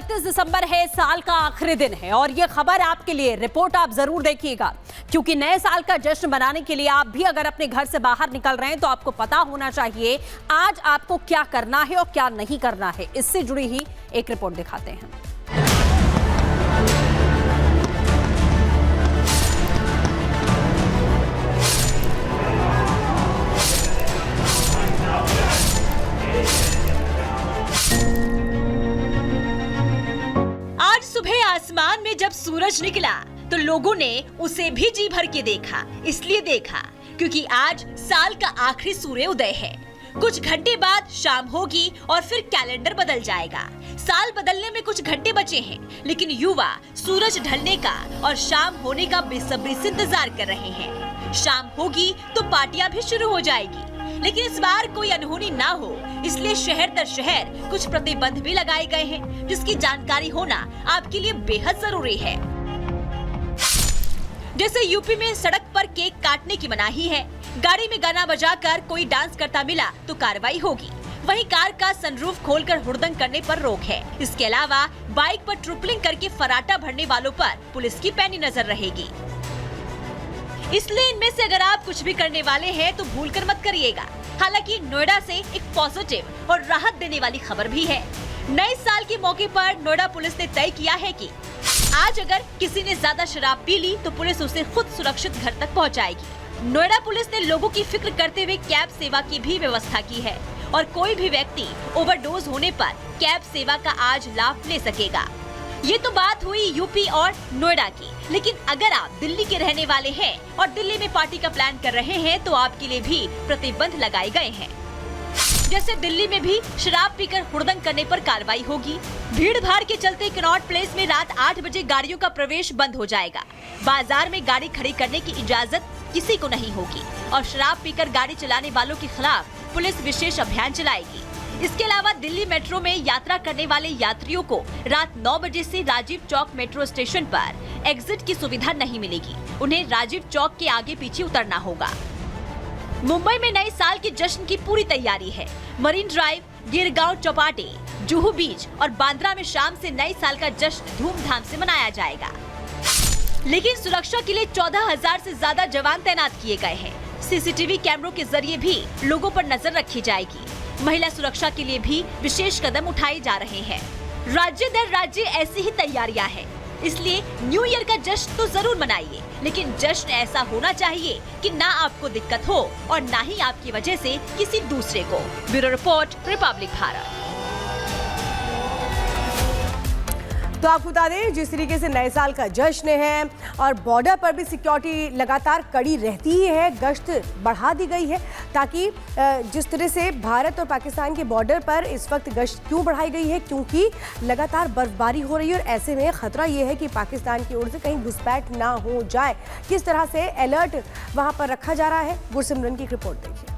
31 दिसंबर है, साल का आखिरी दिन है और ये खबर आपके लिए, रिपोर्ट आप जरूर देखिएगा क्योंकि नए साल का जश्न मनाने के लिए आप भी अगर अपने घर से बाहर निकल रहे हैं तो आपको पता होना चाहिए आज आपको क्या करना है और क्या नहीं करना है। इससे जुड़ी ही एक रिपोर्ट दिखाते हैं। सुबह आसमान में जब सूरज निकला तो लोगों ने उसे भी जी भर के देखा। इसलिए देखा क्योंकि आज साल का आखिरी सूर्योदय है। कुछ घंटे बाद शाम होगी और फिर कैलेंडर बदल जाएगा। साल बदलने में कुछ घंटे बचे हैं, लेकिन युवा सूरज ढलने का और शाम होने का बेसब्री से इंतजार कर रहे हैं। शाम होगी तो पार्टियां भी शुरू हो जाएगी, लेकिन इस बार कोई अनहोनी ना हो इसलिए शहर दर शहर कुछ प्रतिबंध भी लगाए गए हैं, जिसकी जानकारी होना आपके लिए बेहद जरूरी है। जैसे यूपी में सड़क पर केक काटने की मनाही है, गाड़ी में गाना बजाकर कोई डांस करता मिला तो कार्रवाई होगी। वहीं कार का सनरूफ खोलकर हुड़दंग करने पर रोक है। इसके अलावा बाइक पर ट्रिपलिंग करके फराटा भरने वालों पर पुलिस की पैनी नजर रहेगी। इसलिए इनमें से अगर आप कुछ भी करने वाले हैं तो भूलकर मत करिएगा। हालांकि नोएडा से एक पॉजिटिव और राहत देने वाली खबर भी है। नए साल के मौके पर नोएडा पुलिस ने तय किया है कि आज अगर किसी ने ज्यादा शराब पी ली तो पुलिस उसे खुद सुरक्षित घर तक पहुंचाएगी। नोएडा पुलिस ने लोगों की फिक्र करते हुए कैब सेवा की भी व्यवस्था की है और कोई भी व्यक्ति ओवरडोज होने पर कैब सेवा का आज लाभ ले सकेगा। ये तो बात हुई यूपी और नोएडा की, लेकिन अगर आप दिल्ली के रहने वाले हैं और दिल्ली में पार्टी का प्लान कर रहे हैं तो आपके लिए भी प्रतिबंध लगाए गए हैं। जैसे दिल्ली में भी शराब पीकर हुड़दंग करने पर कार्रवाई होगी। भीड़ भाड़ के चलते कनॉट प्लेस में रात 8 बजे गाड़ियों का प्रवेश बंद हो जाएगा। बाजार में गाड़ी खड़ी करने की इजाजत किसी को नहीं होगी और शराब पीकर गाड़ी चलाने वालों के खिलाफ पुलिस विशेष अभियान चलाएगी। इसके अलावा दिल्ली मेट्रो में यात्रा करने वाले यात्रियों को रात 9 बजे से राजीव चौक मेट्रो स्टेशन पर एग्जिट की सुविधा नहीं मिलेगी। उन्हें राजीव चौक के आगे पीछे उतरना होगा। मुंबई में नए साल के जश्न की पूरी तैयारी है। मरीन ड्राइव, गिरगांव चौपाटी, जुहू बीच और बांद्रा में शाम से नए साल का जश्न धूमधाम से मनाया जाएगा। लेकिन सुरक्षा के लिए 14,000 से ज्यादा जवान तैनात किए गए हैं। सीसीटीवी कैमरों के जरिए भी लोगों पर नजर रखी जाएगी। महिला सुरक्षा के लिए भी विशेष कदम उठाए जा रहे हैं। राज्य दर राज्य ऐसी ही तैयारियां हैं। इसलिए न्यू ईयर का जश्न तो जरूर मनाइए, लेकिन जश्न ऐसा होना चाहिए कि ना आपको दिक्कत हो और ना ही आपकी वजह से किसी दूसरे को। Bureau report, Republic Bharat. तो आपको बता दें, जिस तरीके से नए साल का जश्न है और बॉर्डर पर भी सिक्योरिटी लगातार कड़ी रहती ही है, गश्त बढ़ा दी गई है ताकि जिस तरह से भारत और पाकिस्तान के बॉर्डर पर इस वक्त गश्त क्यों बढ़ाई गई है, क्योंकि लगातार बर्फबारी हो रही है और ऐसे में खतरा ये है कि पाकिस्तान की ओर से कहीं घुसपैठ ना हो जाए। किस तरह से अलर्ट वहां पर रखा जा रहा है, गुरसिमरन की रिपोर्ट देखिए।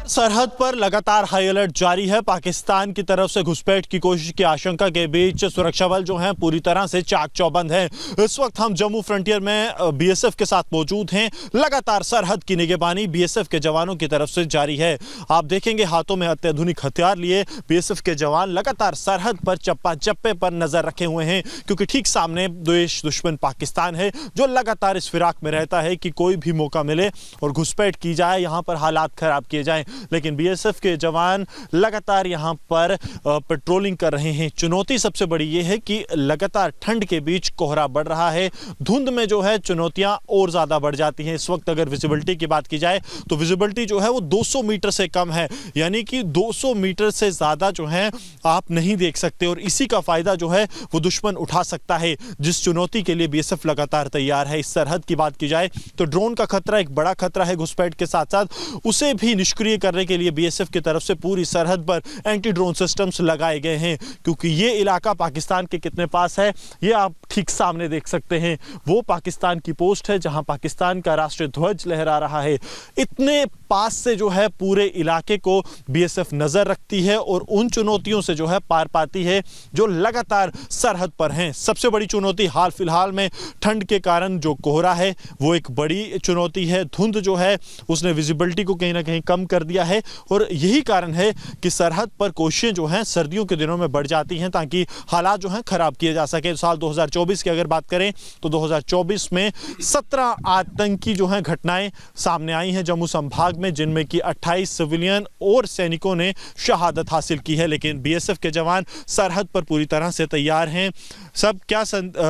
सरहद पर लगातार हाई अलर्ट जारी है। पाकिस्तान की तरफ से घुसपैठ की कोशिश की आशंका के बीच सुरक्षा बल जो हैं पूरी तरह से चाक चौबंद हैं। इस वक्त हम जम्मू फ्रंटियर में बीएसएफ के साथ मौजूद हैं। लगातार सरहद की निगरानी बीएसएफ के जवानों की तरफ से जारी है। आप देखेंगे हाथों में अत्याधुनिक हथियार लिए बीएसएफ के जवान लगातार सरहद पर चप्पा चप्पे पर नजर रखे हुए हैं, क्योंकि ठीक सामने देश दुश्मन पाकिस्तान है जो लगातार इस फिराक में रहता है कि कोई भी मौका मिले और घुसपैठ की जाए, यहाँ पर हालात खराब किए जाएं। लेकिन बीएसएफ के जवान लगातार यहां पर पेट्रोलिंग कर रहे हैं। चुनौती सबसे बड़ी यह है कि लगातार ठंड के बीच कोहरा बढ़ रहा है। धुंध में जो है चुनौतियां और ज्यादा बढ़ जाती हैं। इस वक्त अगर विजिबिलिटी की बात की जाए तो विजिबिलिटी जो है वो 200 मीटर से कम है, यानी कि 200 मीटर से ज्यादा जो है आप नहीं देख सकते और इसी का फायदा जो है वो दुश्मन उठा सकता है, जिस चुनौती के लिए बीएसएफ लगातार तैयार है। इस सरहद की बात की जाए तो ड्रोन का खतरा एक बड़ा खतरा है। घुसपैठ के साथ साथ उसे भी निष्क्रिय करने के लिए बीएसएफ की तरफ से पूरी सरहद पर एंटी ड्रोन सिस्टम्स लगाए गए हैं, क्योंकि ये इलाका पाकिस्तान के कितने पास है ये आप ठीक सामने देख सकते हैं। वो पाकिस्तान की पोस्ट है जहां पाकिस्तान का राष्ट्रीय ध्वज लहरा रहा है। इतने पास से जो है पूरे इलाके को बीएसएफ नजर रखती है और उन चुनौतियों से जो है पार पाती है जो लगातार सरहद पर हैं। सबसे बड़ी चुनौती हाल फिलहाल में ठंड के कारण जो कोहरा है वो एक बड़ी चुनौती है। धुंध जो है उसने विजिबिलिटी को कहीं ना कहीं कम कर दिया है और यही कारण है कि सरहद पर कोशिशें जो हैं सर्दियों के दिनों में बढ़ जाती हैं ताकि हालात जो हैं खराब किए जा सके। साल 2024 की अगर बात करें तो 2024 में 17 आतंकी जो हैं घटनाएं सामने आई हैं जम्मू संभाग में, जिनमें कि 28 सिविलियन और सैनिकों ने शहादत हासिल की है। लेकिन बीएसएफ के जवान सरहद पर पूरी तरह से तैयार हैं। सब क्या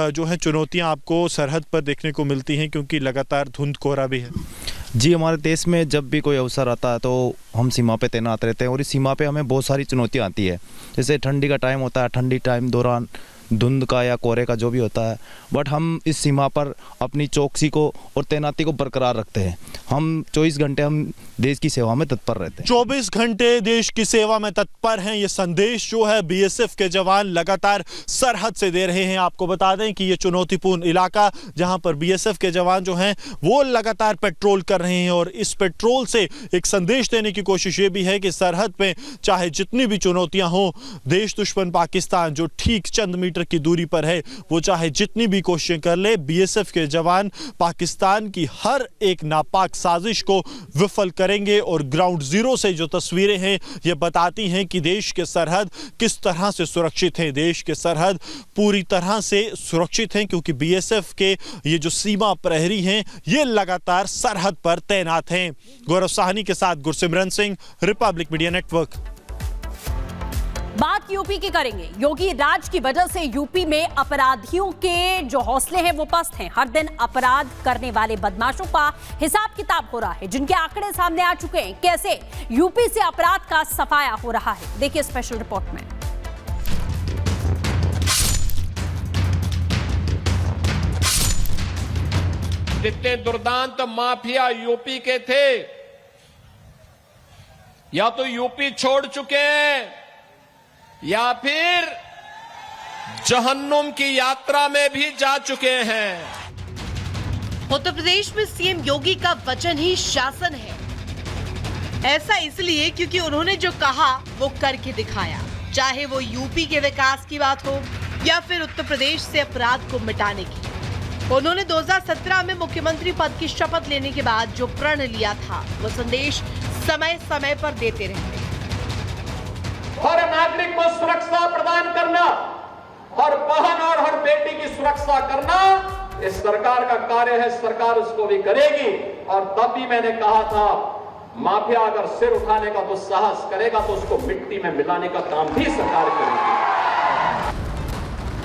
जो है चुनौतियां आपको सरहद पर देखने को मिलती हैं क्योंकि लगातार धुंध कोहरा भी है? जी, हमारे देश में जब भी कोई अवसर आता है तो हम सीमा पे तैनात रहते हैं और इस सीमा पे हमें बहुत सारी चुनौतियां आती है। जैसे ठंडी का टाइम होता है, ठंडी टाइम दौरान धुंध का या कोहरे का जो भी होता है, बट हम इस सीमा पर अपनी चौकसी को और तैनाती को बरकरार रखते हैं। हम 24 घंटे हम देश की सेवा में तत्पर रहते हैं। 24 घंटे देश की सेवा में तत्पर हैं, ये संदेश जो है बीएसएफ के जवान लगातार सरहद से दे रहे हैं। आपको बता दें कि ये चुनौतीपूर्ण इलाका जहां पर बीएसएफ के जवान जो हैं वो लगातार पेट्रोल कर रहे हैं और इस पेट्रोल से एक संदेश देने की कोशिश ये भी है कि सरहद पे चाहे जितनी भी चुनौतियां हों, देश दुश्मन पाकिस्तान जो ठीक चंद मीटर की दूरी पर है वो चाहे जितनी भी कोशिशें कर ले, बीएसएफ के जवान पाकिस्तान की हर एक नापाक साजिश को विफल करेंगे। और ग्राउंड जीरो से जो तस्वीरें हैं ये बताती हैं कि देश के सरहद किस तरह से सुरक्षित हैं। देश के सरहद पूरी तरह से सुरक्षित हैं क्योंकि बीएसएफ के ये जो सीमा प्रहरी हैं ये लगातार सरहद पर तैनात हैं। गौरव साहनी के साथ Gursimran Singh, Republic media network. बात यूपी की करेंगे। योगी राज की वजह से यूपी में अपराधियों के जो हौसले हैं वो पस्त हैं। हर दिन अपराध करने वाले बदमाशों का हिसाब किताब हो रहा है, जिनके आंकड़े सामने आ चुके हैं। कैसे यूपी से अपराध का सफाया हो रहा है, देखिए स्पेशल रिपोर्ट में। जितने दुर्दांत माफिया यूपी के थे या तो यूपी छोड़ चुके हैं या फिर जहन्नुम की यात्रा में भी जा चुके हैं। उत्तर प्रदेश में सीएम योगी का वचन ही शासन है। ऐसा इसलिए क्योंकि उन्होंने जो कहा वो करके दिखाया, चाहे वो यूपी के विकास की बात हो या फिर उत्तर प्रदेश से अपराध को मिटाने की। उन्होंने 2017 में मुख्यमंत्री पद की शपथ लेने के बाद जो प्रण लिया था वो संदेश समय समय पर देते रहते। हर नागरिक को सुरक्षा प्रदान करना, हर बहन और हर बेटी की सुरक्षा करना इस सरकार का कार्य है। सरकार उसको भी करेगी। और तब भी मैंने कहा था माफिया अगर सिर उठाने का दुस्साहस करेगा तो उसको मिट्टी में मिलाने का काम भी सरकार करेगी।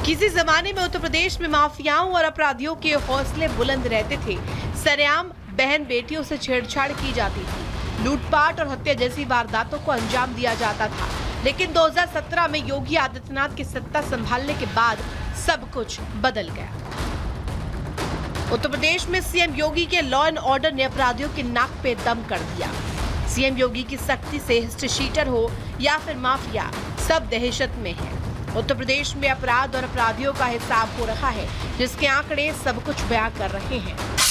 किसी जमाने में उत्तर प्रदेश में माफियाओं और अपराधियों के हौसले बुलंद रहते थे। सरेआम बहन बेटियों से छेड़छाड़ की जाती थी, लूटपाट और हत्या जैसी वारदातों को अंजाम दिया जाता था। लेकिन 2017 में योगी आदित्यनाथ की सत्ता संभालने के बाद सब कुछ बदल गया। उत्तर प्रदेश में सीएम योगी के लॉ एंड ऑर्डर ने अपराधियों के नाक पे दम कर दिया। सीएम योगी की सख्ती से हिस्ट्री शीटर हो या फिर माफिया, सब दहशत में है। उत्तर प्रदेश में अपराध और अपराधियों का हिसाब हो रहा है, जिसके आंकड़े सब कुछ बयां कर रहे हैं।